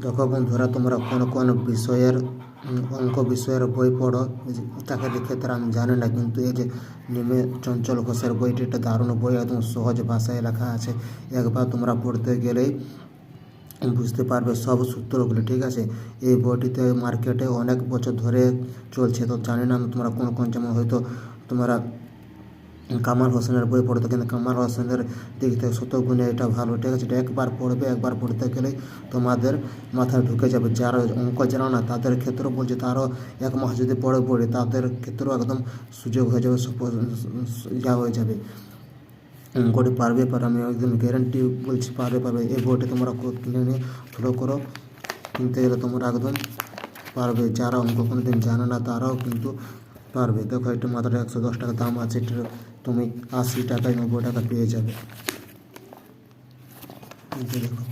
দেখো বন্ধুরা, তোমরা কোন কোন বিষয়ের অঙ্ক বিষয়ের বই পড়ো তাকে দেখে তারা আমি জানি না, কিন্তু এই যে নিমে চঞ্চল ঘোষের বইটি একটা দারুণ বই, একদম সহজ ভাষায় লেখা আছে। একবার তোমরা পড়তে গেলেই বুঝতে পারবে সব সূত্রগুলো, ঠিক আছে। এই বইটিতে মার্কেটে অনেক বছর ধরে চলছে, তো জানি না তোমরা কোন কোন, যেমন হয়তো তোমরা কামাল হোসেনের বই পড়তে, কিন্তু কামাল হোসেনের দিক থেকে শতগুণে এটা ভালো, ঠিক আছে। এটা একবার পড়বে, একবার পড়তে গেলেই তোমাদের মাথায় ঢুকে যাবে। যারা অঙ্ক জানো না তাদের ক্ষেত্রেও বলছে, তারও 1 মাস যদি পড়ে তাদের ক্ষেত্রেও একদম সুযোগ হয়ে যাবে, যা হয়ে যাবে। অঙ্কটি পারবে, আমি একদম গ্যারান্টি বলছি পারবে। এই বইটা তোমরা কিনে নিয়ে ফলো করো, কিনতে গেলে তোমরা একদম পারবে। যারা অঙ্ক কোনোদিন জানে না তারাও কিন্তু পারবে। দেখো, এটা মাত্র 110 টাকা দাম আছে, এটা তুমি 80 টাকায় 90 টাকা পেয়ে যাবে। দেখো।